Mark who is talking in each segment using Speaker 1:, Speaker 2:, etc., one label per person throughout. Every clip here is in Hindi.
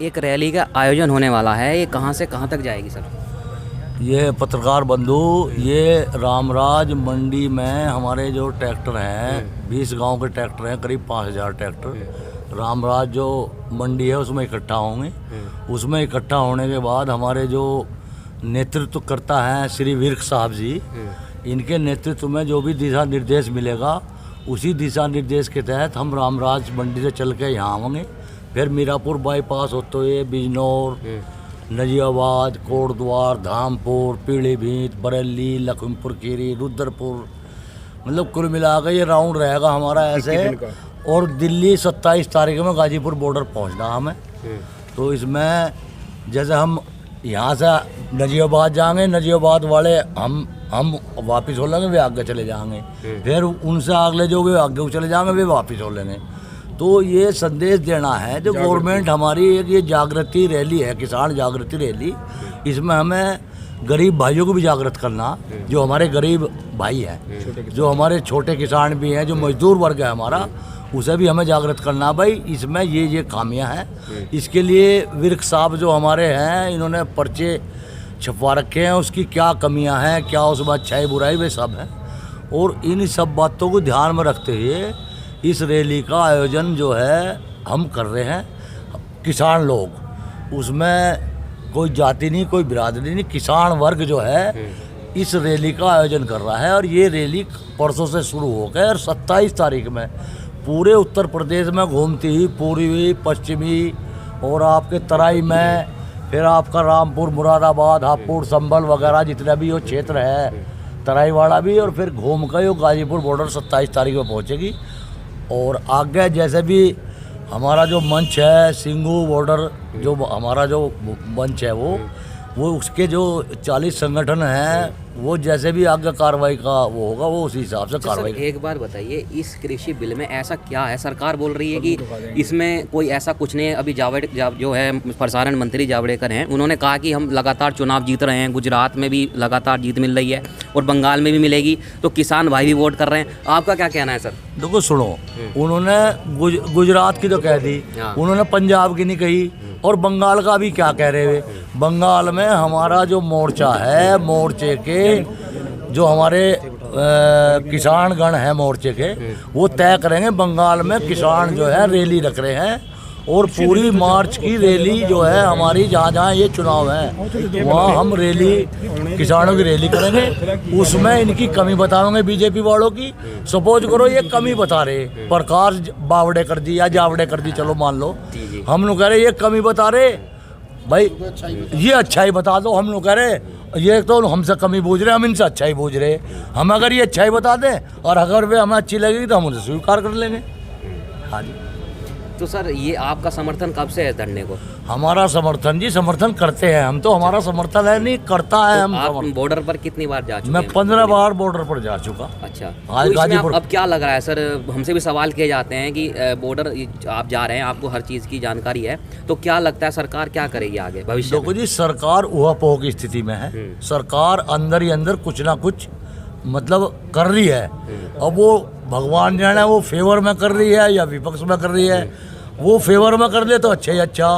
Speaker 1: एक रैली का आयोजन होने वाला है, ये कहाँ से कहाँ तक जाएगी सर?
Speaker 2: ये पत्रकार बंधु, ये रामराज मंडी में हमारे जो ट्रैक्टर हैं 20 गांव के ट्रैक्टर हैं, करीब 5000 ट्रैक्टर रामराज जो मंडी है उसमें इकट्ठा होंगे। उसमें इकट्ठा होने के बाद हमारे जो नेतृत्व करता है श्री विर्क साहब जी, इनके नेतृत्व में जो भी दिशा निर्देश मिलेगा उसी दिशा निर्देश के तहत हम रामराज मंडी से चल के यहाँ आएंगे। फिर मीरापुर बाईपास होते हुए बिजनौर, नजियाबाद, कोटद्वार, धामपुर, पीलीभीत, बरेली, लखीमपुर खीरी, रुद्रपुर, मतलब कुल मिलाकर ये राउंड रहेगा हमारा ऐसे। और दिल्ली 27 तारीख में गाजीपुर बॉर्डर पहुंचना हमें। तो इसमें जैसे हम यहाँ से नजियाबाद जाएंगे, नजियाबाद वाले हम वापस हो लेंगे, वे आगे चले जाएंगे। फिर उनसे अगले जो वे आगे चले जाएंगे वे वापस हो लेंगे। तो ये संदेश देना है जो गवर्नमेंट हमारी एक ये जागृति रैली है, किसान जागृति रैली, इसमें हमें गरीब भाइयों को भी जागृत करना, जो हमारे गरीब भाई हैं, जो हमारे छोटे किसान भी हैं, जो मजदूर वर्ग है हमारा, उसे भी हमें जागृत करना। भाई इसमें ये खामियां हैं, इसके लिए विर्क साहब जो हमारे हैं इन्होंने पर्चे छपवा रखे हैं, उसकी क्या कमियां हैं, क्या उसमें अच्छाई बुराई वे सब है। और इन सब बातों को ध्यान में रखते हुए इस रैली का आयोजन जो है हम कर रहे हैं। किसान लोग, उसमें कोई जाति नहीं, कोई बिरादरी नहीं, किसान वर्ग जो है इस रैली का आयोजन कर रहा है। और ये रैली परसों से शुरू होकर और 27 तारीख में पूरे उत्तर प्रदेश में घूमती हुई पूर्वी, पश्चिमी और आपके तराई में, फिर आपका रामपुर, मुरादाबाद, हापुड़, संभल वगैरह जितना भी वो क्षेत्र है, तराई वाला भी, और फिर घूम कर वो गाजीपुर बॉर्डर 27 तारीख में पहुँचेगी। और आगे जैसे भी हमारा जो मंच है सिंगू बॉर्डर, जो हमारा जो मंच है वो उसके जो 40 संगठन हैं, वो जैसे भी आगे कार्रवाई का वो होगा वो उसी हिसाब से कार्रवाई।
Speaker 1: एक बार बताइए, इस कृषि बिल में ऐसा क्या है? सरकार बोल रही है कि इसमें कोई ऐसा कुछ नहीं है। अभी जो है प्रसारण मंत्री जावड़ेकर हैं, उन्होंने कहा कि हम लगातार चुनाव जीत रहे हैं, गुजरात में भी लगातार जीत मिल रही है और बंगाल में भी मिलेगी, तो किसान भाई भी वोट कर रहे हैं। आपका क्या कहना है सर?
Speaker 2: देखो सुनो, उन्होंने गुजरात की तो कह दी, उन्होंने पंजाब की नहीं कही, और बंगाल का भी क्या कह रहे हुए। बंगाल में हमारा जो मोर्चा है, मोर्चे के जो हमारे किसान गण हैं मोर्चे के, वो तय करेंगे। बंगाल में किसान जो है रैली रख रहे हैं और पूरी मार्च की रैली जो है हमारी, जहाँ जहाँ ये चुनाव है वहाँ हम रैली, किसानों की रैली करेंगे। उसमें इनकी कमी बताएंगे बीजेपी वालों की। सपोज करो ये कमी बता रहे, प्रकाश बावड़ेकर जी या जावड़ेकर जी, चलो मान लो, हम लोग कह रहे ये कमी बता रहे, भाई ये अच्छाई बता दो। हम लोग कह रहे ये तो हमसे कमी बूझ रहे, हम इनसे अच्छाई बूझ रहे। हम अगर ये अच्छाई बता दें और अगर वे हमें अच्छी लगेगी तो हम उसे स्वीकार कर लेंगे। हाँ जी।
Speaker 1: तो सर ये आपका समर्थन कब से है धरने को?
Speaker 2: हमारा समर्थन जी, समर्थन करते हैं हम, तो हमारा समर्थन है नहीं करता है।
Speaker 1: तो
Speaker 2: हम
Speaker 1: आप बॉर्डर पर कितनी बार जा चुके?
Speaker 2: मैं 15 बार बॉर्डर पर जा चुका।
Speaker 1: अच्छा,
Speaker 2: आज गाजीपुर।
Speaker 1: अब क्या लग रहा है सर? हमसे भी सवाल किए जाते हैं कि बॉर्डर आप जा रहे हैं, आपको हर चीज़ की जानकारी है, तो क्या लगता है सरकार क्या करेगी आगे भविष्य में?
Speaker 2: देखो जी, सरकार ऊहापोह की स्थिति में है। सरकार अंदर ही अंदर कुछ ना कुछ मतलब कर रही है। अब वो भगवान जाने वो फेवर में कर रही है या विपक्ष में कर रही है। वो फेवर में कर ले तो अच्छा ही अच्छा,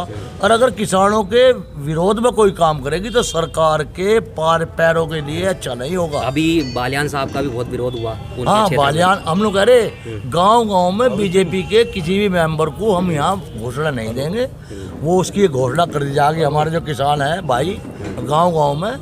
Speaker 2: और अगर किसानों के विरोध में कोई काम करेगी तो सरकार के पैरों के लिए अच्छा नहीं होगा।
Speaker 1: अभी बालियान साहब का भी बहुत विरोध हुआ।
Speaker 2: हाँ, बालियान, हम लोग कह रहे गांव-गांव में बीजेपी के किसी भी मेंबर को हम यहाँ घोषणा नहीं देंगे, वो उसकी घोषणा कर दी जाएगी। हमारे जो किसान हैं भाई गांव-गांव में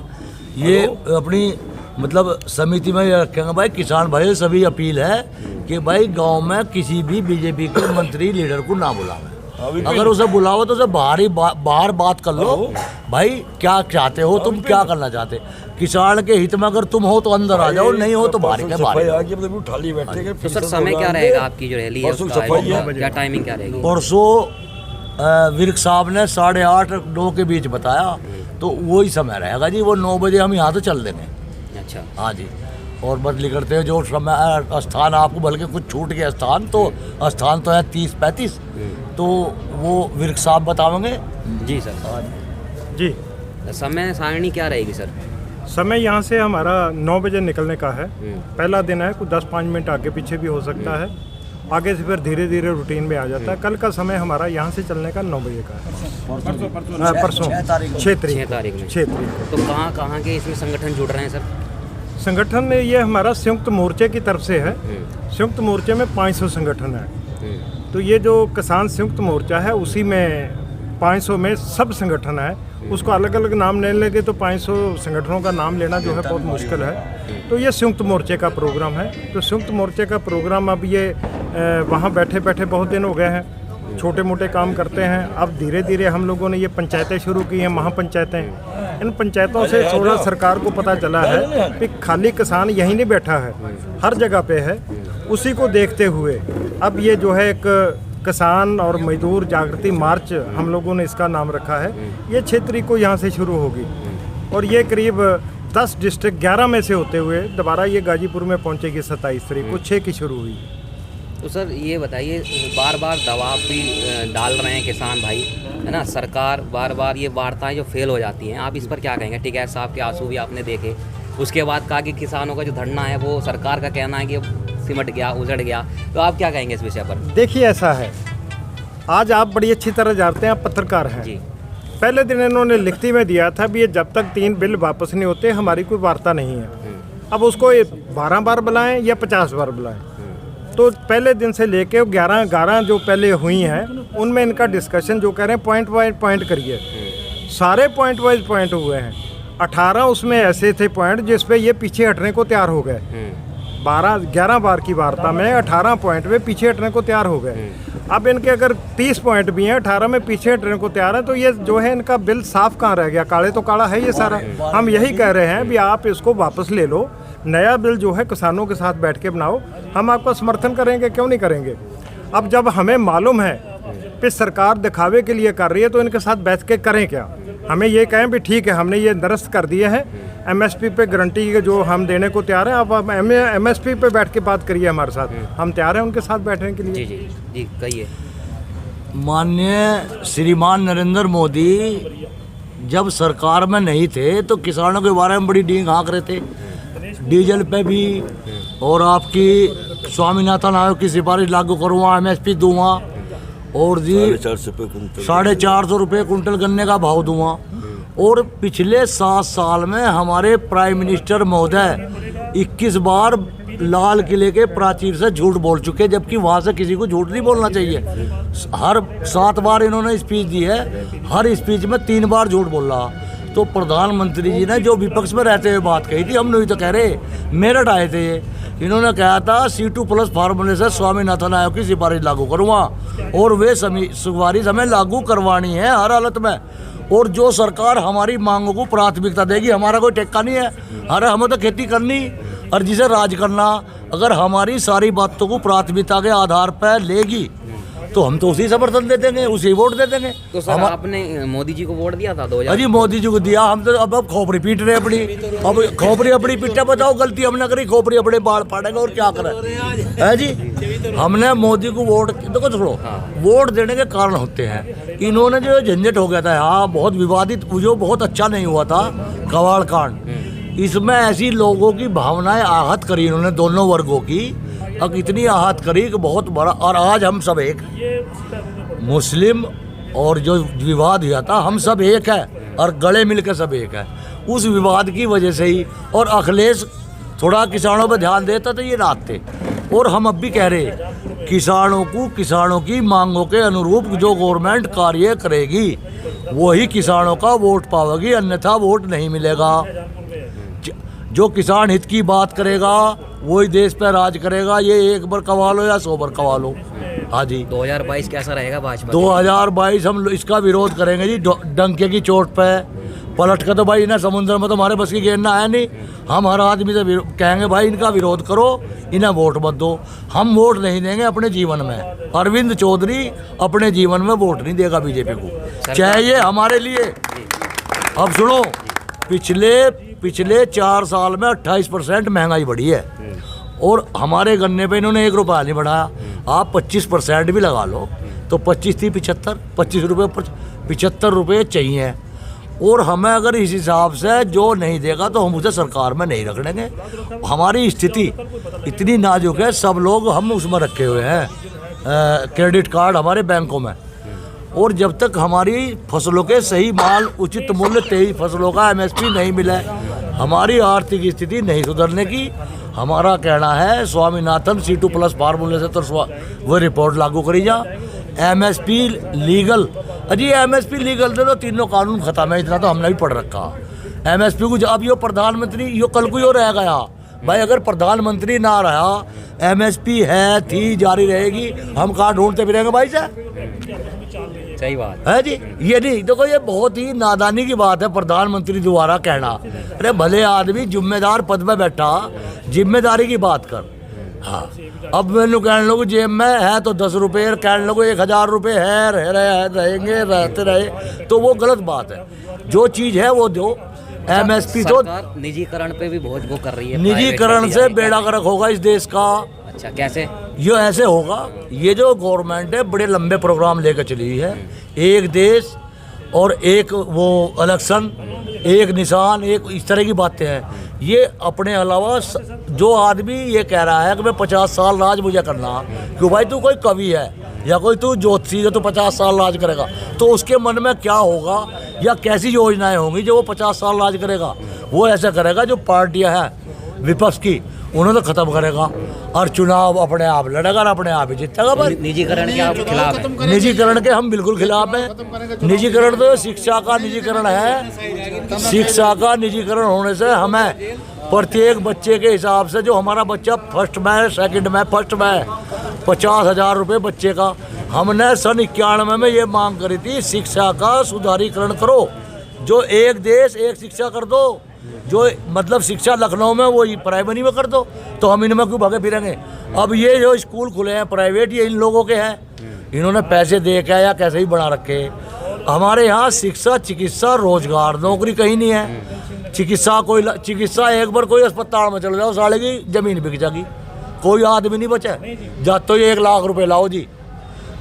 Speaker 2: ये अपनी मतलब समिति में ये रखेंगे। भाई किसान भाई सभी अपील है कि भाई गांव में किसी भी बीजेपी के मंत्री लीडर को ना बुलावे। अगर उसे बुलाओ तो उसे बाहर बात कर लो, भाई क्या चाहते हो तुम, क्या करना चाहते। किसान के हित में अगर तुम हो तो अंदर आ जाओ, नहीं हो तो बाहर के बाहर।
Speaker 1: तो सर समय क्या रहेगा आपकी जो रैली है, क्या टाइमिंग क्या रहेगी?
Speaker 2: परसों विर्क साहब ने 8:30 9 के बीच बताया, तो वही समय रहेगा जी। वो 9 बजे हम यहाँ तो चल देंगे।
Speaker 1: अच्छा,
Speaker 2: हाँ जी। और बदली करते हैं। जो समय स्थान आपको बल्कि कुछ छूट गया स्थान, तो स्थान तो है 30-35, तो वो विर्क साहब बताओगे।
Speaker 1: जी सर।
Speaker 3: जी,
Speaker 1: समय सारणी क्या रहेगी सर?
Speaker 3: समय यहाँ से हमारा 9 बजे निकलने का है। पहला दिन है, कुछ 10-5 मिनट आगे पीछे भी हो सकता है, आगे से फिर धीरे धीरे रूटीन में आ जाता है। कल का समय हमारा यहाँ से चलने का 9 बजे का है। परसों 6 तारीख में।
Speaker 1: 6 तारीख को।
Speaker 3: को।
Speaker 1: तो कहाँ कहाँ के इसमें संगठन जुड़ रहे हैं सर?
Speaker 3: संगठन में ये हमारा संयुक्त मोर्चे की तरफ से है। संयुक्त मोर्चे में 500 संगठन है। तो ये जो किसान संयुक्त मोर्चा है उसी में 500 में सब संगठन है। उसको अलग अलग नाम लेने लगे तो 500 संगठनों का नाम लेना जो है बहुत मुश्किल है। तो ये संयुक्त मोर्चे का प्रोग्राम है। तो संयुक्त मोर्चे का प्रोग्राम अब ये वहाँ बैठे बैठे बहुत दिन हो गए हैं, छोटे मोटे काम करते हैं। अब धीरे धीरे हम लोगों ने ये पंचायतें शुरू की हैं, महापंचायतें। इन पंचायतों से थोड़ा सरकार को पता चला है कि खाली किसान यहीं नहीं बैठा है, हर जगह पे है। उसी को देखते हुए अब ये जो है एक किसान और मजदूर जागृति मार्च हम लोगों ने इसका नाम रखा है। ये 6 तारीख को यहाँ से शुरू होगी और ये करीब 10 डिस्ट्रिक्ट 11 में से होते हुए दोबारा ये गाजीपुर में पहुँचेगी 27 तारीख को। 6 की शुरू हुई।
Speaker 1: तो सर ये बताइए, बार बार दबाव भी डाल रहे हैं किसान भाई, है ना, सरकार बार बार ये वार्ताएं जो फेल हो जाती हैं, आप इस पर क्या कहेंगे? टिकैत साहब के आंसू भी आपने देखे, उसके बाद कहा कि किसानों का जो धरना है वो सरकार का कहना है कि सिमट गया, उजड़ गया। तो आप क्या कहेंगे इस विषय पर?
Speaker 3: देखिए ऐसा है, आज आप बड़ी अच्छी तरह जानते हैं, आप पत्रकार हैं
Speaker 1: जी।
Speaker 3: पहले दिन इन्होंने लिखती में दिया था भी ये जब तक 3 बिल वापस नहीं होते हमारी कोई वार्ता नहीं है। अब उसको 12 बार बुलाएं या 50 बार बुलाएं। तो पहले दिन से लेके 11 जो पहले हुई हैं उनमें इनका डिस्कशन जो कह रहे हैं पॉइंट वाइज पॉइंट करिए, सारे पॉइंट वाइज पॉइंट हुए हैं। 18 उसमें ऐसे थे पॉइंट जिस पे ये पीछे हटने को तैयार हो गए। 11 बार की वार्ता में 18 पॉइंट में पीछे हटने को तैयार हो गए। अब इनके अगर 30 पॉइंट भी हैं, 18 में पीछे हटने को तैयार है, तो ये जो है इनका बिल साफ कहाँ रह गया? काले तो काला है ये सारा। हम यही कह रहे हैं भी आप इसको वापस ले लो, नया बिल जो है किसानों के साथ बैठ के बनाओ, हम आपका समर्थन करेंगे, क्यों नहीं करेंगे। अब जब हमें मालूम है कि सरकार दिखावे के लिए कर रही है तो इनके साथ बैठ के करें क्या? हमें ये कहें भी ठीक है हमने ये दरस्त कर दिए हैं, एमएसपी पे गारंटी जो हम देने को तैयार हैं, आप एमएसपी पे बैठ के बात करिए हमारे साथ, हम तैयार हैं उनके साथ बैठने के लिए।
Speaker 1: जी जी जी, कहिए।
Speaker 2: माननीय श्रीमान नरेंद्र मोदी जब सरकार में नहीं थे तो किसानों के बारे में बड़ी डींग हाँक रहे थे, डीजल पे भी, और आपकी स्वामीनाथन आयोग की सिफारिश लागू करूँगा, एमएसपी दूंगा, और जी 450 रुपये कुंटल गन्ने का भाव दूंगा। और पिछले 7 साल में हमारे प्राइम मिनिस्टर महोदय 21 बार लाल किले के प्राचीर से झूठ बोल चुके, जबकि वहाँ से किसी को झूठ नहीं बोलना चाहिए। हर 7 बार इन्होंने स्पीच दी है, हर स्पीच में 3 बार झूठ बोल रहा। तो प्रधानमंत्री जी ने जो विपक्ष में रहते हुए बात कही थी, हम नहीं तो कह रहे, मेरठ आए थे ये, इन्होंने कहा था C2+ फार्मूले से स्वामीनाथन आयोग की सिफारिश लागू करूँगा, और वे सिफारिश हमें लागू करवानी है हर हालत में। और जो सरकार हमारी मांगों को प्राथमिकता देगी, हमारा कोई टेक्का नहीं है, अरे हमें तो खेती करनी और जिसे राज करना, अगर हमारी सारी बातों को प्राथमिकता के आधार पर लेगी तो हम तो उसी समर्थन दे देंगे, उसी वोट दे देंगे।
Speaker 1: तो सर आपने मोदी जी को वोट दिया था 2000?
Speaker 2: अजी मोदी जी को दिया, हम तो अब खोपड़ी पीट रहे अपनी, अब खोपड़ी अपनी पीटे, बताओ गलती हमने करी, खोपड़ी अपने बाल फाड़ेगा और क्या करे है जी। हमने मोदी को वोट, देखो छोड़ो, वोट देने के कारण होते हैं। इन्होंने जो झंझट हो गया था, हाँ बहुत विवादित, जो बहुत अच्छा नहीं हुआ था कवाड़ कांड, इसमें ऐसी लोगों की भावनाएं आहत करी इन्होंने, दोनों वर्गों की अब इतनी आहत करी कि बहुत बड़ा। और आज हम सब एक, मुस्लिम और जो विवाद हुआ था, हम सब एक है और गले मिलकर सब एक है। उस विवाद की वजह से ही, और अखिलेश थोड़ा किसानों पर ध्यान देता तो ये रात थे। और हम अब भी कह रहे, किसानों को किसानों की मांगों के अनुरूप जो गवर्नमेंट कार्य करेगी वही किसानों का वोट पावेगी, अन्यथा वोट नहीं मिलेगा। जो किसान हित की बात करेगा वही देश पर राज करेगा, ये 1 बार कवा लो या 100 बार कवा लो। हाँ जी,
Speaker 1: 2022 कैसा रहेगा भाजपा?
Speaker 2: 2022 हम इसका विरोध करेंगे जी, डंके की चोट पे पलट कर। तो भाई इन्हें समुद्र में तो हमारे बस की गेंद ना है नहीं, हम हर आदमी से कहेंगे भाई इनका विरोध करो, इन्हें वोट मत दो। हम वोट नहीं देंगे अपने जीवन में, अरविंद चौधरी अपने जीवन में वोट नहीं देगा बीजेपी को, चाहे ये हमारे लिए। अब सुनो, पिछले पिछले 4 साल में 28% महंगाई बढ़ी है और हमारे गन्ने पे इन्होंने 1 रुपया नहीं बढ़ाया। आप 25% भी लगा लो तो 25 थी 75, 25 रुपये 75 रुपये चाहिए। और हमें अगर इस हिसाब से जो नहीं देगा तो हम उसे सरकार में नहीं रख देंगे। हमारी स्थिति इतनी नाजुक है, सब लोग हम उसमें रखे हुए हैं क्रेडिट कार्ड हमारे बैंकों में, और जब तक हमारी फसलों के सही माल उचित मूल्य तेज फसलों का MSP नहीं मिला है, हमारी आर्थिक स्थिति नहीं सुधरने की। हमारा कहना है स्वामीनाथन C2+ फार्मूले से तो वो रिपोर्ट लागू करी जा। MSP लीगल, अजी MSP लीगल से तो तीनों कानून खत्म है, इतना तो हमने भी पढ़ रखा। MSP को अब यो प्रधानमंत्री यो कल को यो रह गया भाई, अगर प्रधानमंत्री ना रहा MSP है थी जारी रहेगी, हम कहाँ ढूंढते फिरेंगे भाई साहब।
Speaker 1: सही बात
Speaker 2: है जी। ये नहीं देखो, ये बहुत ही नादानी की बात है प्रधानमंत्री द्वारा कहना। अरे भले आदमी जिम्मेदार पद पे बैठा, जिम्मेदारी की बात कर। हाँ, अब मैंने कहने लोग जेब में है तो 10 रुपये, कहने लोग 1000 रुपये है, रहेंगे रहते रहे, तो वो गलत बात है। जो चीज़ है वो दो। MSP तो
Speaker 1: निजीकरण पे भी बहुत वो कर रही है,
Speaker 2: निजीकरण से बेड़ा गर्क होगा इस देश का।
Speaker 1: अच्छा, कैसे?
Speaker 2: ये ऐसे होगा, ये जो गवर्नमेंट है बड़े लंबे प्रोग्राम लेकर चली है, एक देश और एक वो इलेक्शन, एक निशान, एक इस तरह की बातें हैं। ये अपने अलावा जो आदमी ये कह रहा है कि मैं 50 साल राज मुझे करना, क्यों भाई तू कोई कवि है या कोई तू ज्योतिषी है तो 50 साल राज करेगा, तो उसके मन में क्या होगा या कैसी योजनाएं होंगी जो वो 50 साल राज करेगा। वो ऐसा करेगा जो पार्टियां हैं विपक्ष की उन्हें तो खत्म करेगा और चुनाव अपने आप लड़ेगा और अपने आप ही जीतेगा। बस
Speaker 1: निजीकरण के आप खिलाफ हैं?
Speaker 2: निजीकरण के हम बिल्कुल खिलाफ हैं। निजीकरण तो शिक्षा का निजीकरण है। शिक्षा का निजीकरण होने से हमें प्रत्येक बच्चे के हिसाब से, जो हमारा बच्चा फर्स्ट में, सेकंड में, फर्स्ट में 50,000 रुपये बच्चे का, हमने सन 91 में ये मांग करी थी शिक्षा का सुधारीकरण करो, जो एक देश एक शिक्षा कर दो, जो मतलब शिक्षा लखनऊ में वो प्राइमरी में कर दो, तो हम इनमें क्यों भागे फिरेंगे। अब ये जो स्कूल खुले हैं प्राइवेट, ये इन लोगों के हैं, इन्होंने पैसे दे के या कैसे ही बना रखे। हमारे यहाँ शिक्षा, चिकित्सा, रोजगार, नौकरी कहीं नहीं है। चिकित्सा एक बार कोई अस्पताल में चले जाओ, साले की जमीन बिक जाएगी, कोई आदमी नहीं बचा, जा तो ये 1 लाख रुपए लाओ जी।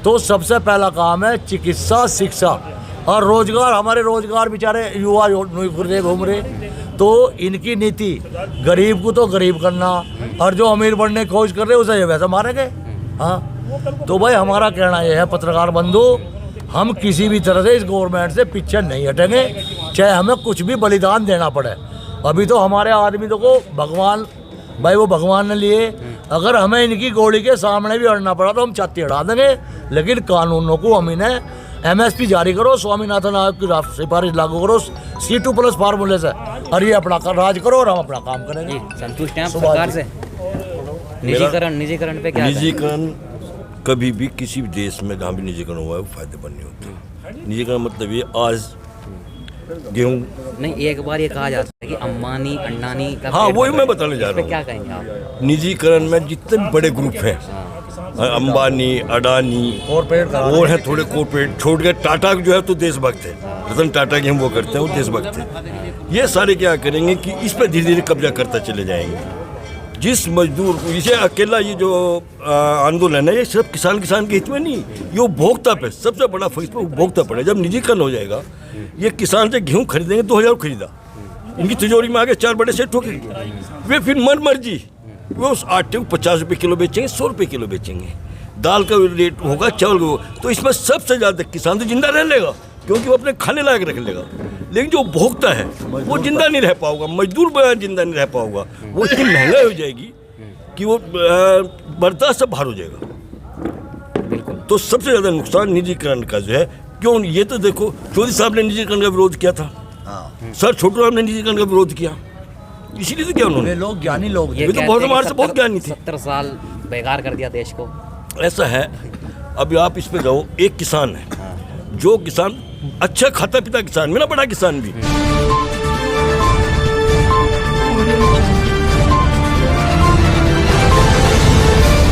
Speaker 2: तो सबसे पहला काम है चिकित्सा, शिक्षा और रोजगार। हमारे रोजगार बेचारे युवा घूम रहे, तो इनकी नीति गरीब को तो गरीब करना और जो अमीर बनने की खोज कर रहे उसे ये वैसा मारेंगे। हाँ, तो भाई हमारा कहना यह है पत्रकार बंधु, हम किसी भी तरह से इस गवर्नमेंट से पीछे नहीं हटेंगे, चाहे हमें कुछ भी बलिदान देना पड़े। अभी तो हमारे आदमी तो को भगवान, भाई वो भगवान ने लिए, अगर हमें इनकी गोली के सामने भी अड़ना पड़ा तो हम छाती अड़ा देंगे, लेकिन कानूनों को हम इन्हें MSP जारी करो, स्वामीनाथन आयोग की सिफारिश लागू करो C2+ फार्मूले से, और ये अपना राज करो और हम अपना काम करेंगे।
Speaker 1: संतुष्ट हैं आप सरकार से? निजीकरण पे क्या?
Speaker 4: निजीकरण कभी भी किसी भी देश में जहाँ भी निजीकरण हुआ है वो फायदेमंद नहीं होता। निजीकरण मतलब ये आज गेहूँ
Speaker 1: नहीं, एक बार ये कहा जाता है कि अंबानी अंडानी का,
Speaker 4: हाँ वही मैं बताने जा रहा हूँ।
Speaker 1: क्या कहेंगे आप?
Speaker 4: निजीकरण में जितने बड़े ग्रुप हैं, अंबानी, अडानी और हैं थोड़े कॉर्पोरेट, छोड़ के टाटा जो है तो देशभक्त है, रतन टाटा की हम वो करते हैं, वो देशभक्त है। ये सारे क्या करेंगे कि इस पर धीरे धीरे कब्जा करता चले जाएंगे। जिस मजदूर को इसे अकेला ये जो आंदोलन है ये सब किसान के हित में नहीं, ये उपभोक्ता पे सबसे बड़ा फर्क पे उपभोक्ता पड़े। जब निजीकरण हो जाएगा, ये किसान से गेहूँ खरीदेंगे 2000 खरीदा, इनकी तिजोरी में आगे 4 बड़े सेठ ठोकेंगे, वे फिर मन मर्जी वो उस आटे को 50 रुपये किलो बेचेंगे, 100 रुपये किलो बेचेंगे, दाल का रेट होगा, चावल का, तो इसमें सबसे ज़्यादा किसान तो जिंदा रह लेगा क्योंकि वो अपने खाने लायक रख लेगा, लेकिन जो उपभोक्ता है वो जिंदा नहीं रह पाएगा, मजदूर जिंदा नहीं रह पाएगा, वो इतनी महंगाई हो जाएगी कि वो बर्दाश्त से बाहर हो जाएगा। तो सबसे ज़्यादा नुकसान निजीकरण का जो है। क्यों? ये तो देखो चौधरी साहब ने निजीकरण का विरोध किया था, सर छोटू राम ने निजीकरण का विरोध किया, इसीलिए तो क्या उन्होंने,
Speaker 2: लोग ज्ञानी लोग,
Speaker 4: ये तो बहुत हमारे से बहुत ज्ञानी थे।
Speaker 1: 70 साल बेकार कर दिया देश को।
Speaker 4: ऐसा है, अभी आप इस पे जाओ, एक किसान है, जो किसान अच्छा खाता पीता किसान, मेरा बड़ा किसान भी